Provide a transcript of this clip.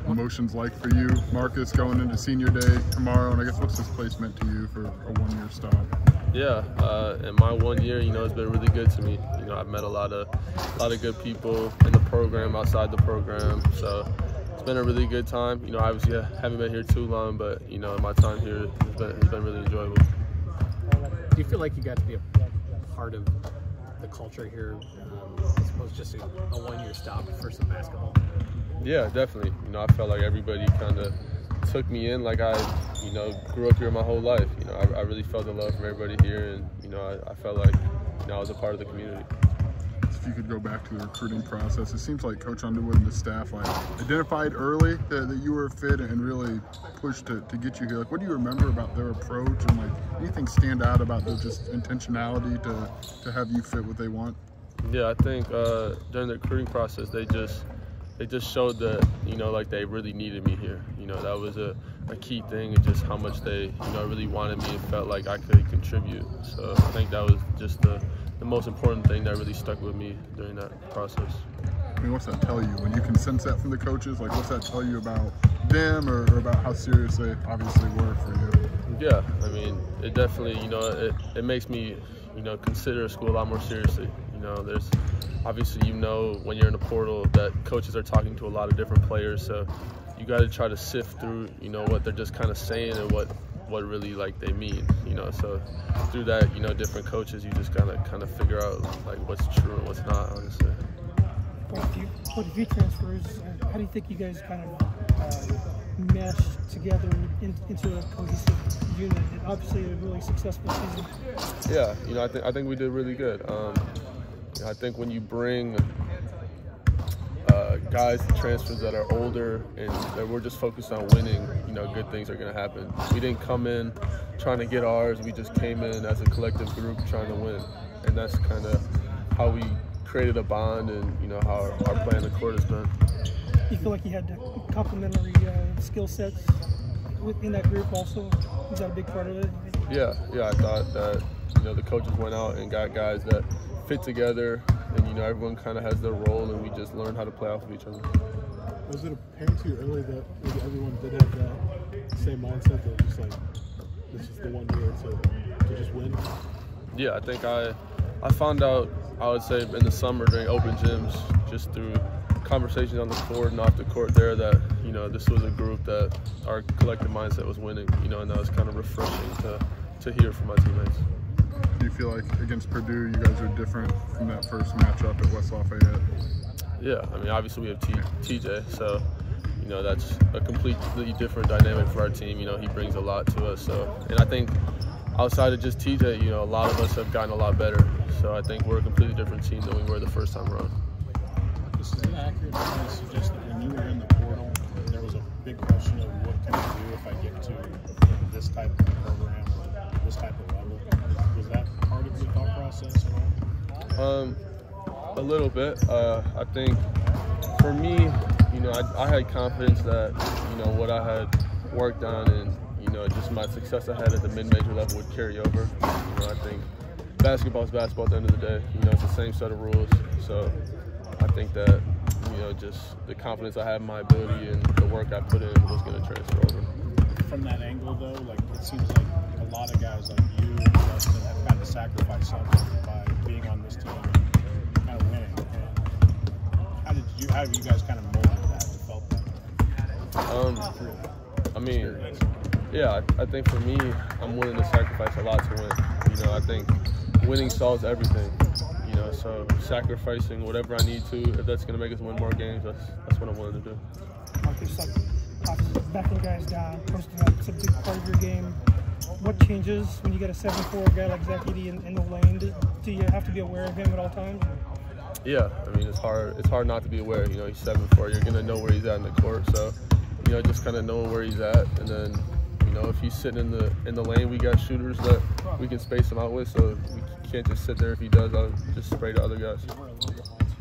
emotions like for you, Marcus, going into senior day tomorrow? And I guess what's this place meant to you for a one-year stop? Yeah, in my 1 year, it's been really good to me. I've met a lot of good people in the program, outside the program. So it's been a really good time. Obviously I haven't been here too long, but my time here has been really enjoyable. Do you feel like you got to be a part of the culture here, as opposed to just a one-year stop for some basketball? Yeah, definitely. I felt like everybody kind of took me in like I, grew up here my whole life. I really felt the love from everybody here, and, I felt like, I was a part of the community. If you could go back to the recruiting process, it seems like Coach Underwood and the staff identified early that you were fit and really pushed to get you here. What do you remember about their approach, and anything stand out about their just intentionality to have you fit what they want? Yeah, I think during the recruiting process, they just showed that, they really needed me here. That was a key thing, and just how much they, really wanted me and felt like I could contribute. So I think that was just the most important thing that really stuck with me during that process. What's that tell you when you can sense that from the coaches? What's that tell you about them, or about how serious they obviously were for you? Yeah, it definitely, it makes me, consider a school a lot more seriously. There's obviously, when you're in the portal that coaches are talking to a lot of different players, so you got to try to sift through, what they're just kind of saying and what really they mean, so through that, different coaches, you just gotta kind of figure out what's true and what's not, honestly. What if you transfers, how do you think you guys kind of mesh together into a cohesive unit? Obviously a really successful season. Yeah, I think we did really good. I think when you bring guys, transfers that are older and that we're just focused on winning, good things are going to happen. We didn't come in trying to get ours. We just came in as a collective group trying to win. And that's kind of how we created a bond, and, how our play on the court has been. You feel like you had complementary skill sets within that group also? Was that a big part of it? Yeah, I thought that, the coaches went out and got guys that fit together, and everyone kind of has their role, and we just learned how to play off of each other. Was it apparent to you early that maybe everyone did have that same mindset, that just this is the one year to just win? Yeah, I think I found out, I would say, in the summer during open gyms, just through conversations on the court and off the court there, that this was a group that our collective mindset was winning, and that was kind of refreshing to hear from my teammates. Do you feel like against Purdue, you guys are different from that first matchup at West Lafayette? Yeah, obviously we have TJ, so that's a completely different dynamic for our team. He brings a lot to us. So, and I think outside of just TJ, a lot of us have gotten a lot better. So I think we're a completely different team than we were the first time around. Is it accurate to suggest that when you were in the portal, there was a big question of what can I do if I get to this type of program, this type of level? Was that part of your thought process at all? A little bit. I think for me, I had confidence that, what I had worked on and, just my success I had at the mid-major level would carry over. I think basketball is basketball at the end of the day. It's the same set of rules. So I think that, just the confidence I had in my ability and the work I put in was going to transfer over. From that angle, though, it seems like a lot of guys like you and Justin have had to sacrifice something by being on this team and kind of winning. And how have you guys kind of molded that and felt that? Yeah, I think for me, I'm willing to sacrifice a lot to win. I think winning solves everything. So sacrificing whatever I need to, if that's going to make us win more games, that's what I'm willing to do. Marcus, backing guys down, posting up, it's a big part of your game. What changes when you get a 7'4" guy like Zach Edey in the lane? Do you have to be aware of him at all times? Yeah, it's hard not to be aware. He's 7'4", you're going to know where he's at in the court. So, just kind of knowing where he's at, and then, if he's sitting in the lane, we got shooters that we can space him out with. So we can't just sit there. If he does, I'll just spray to other guys.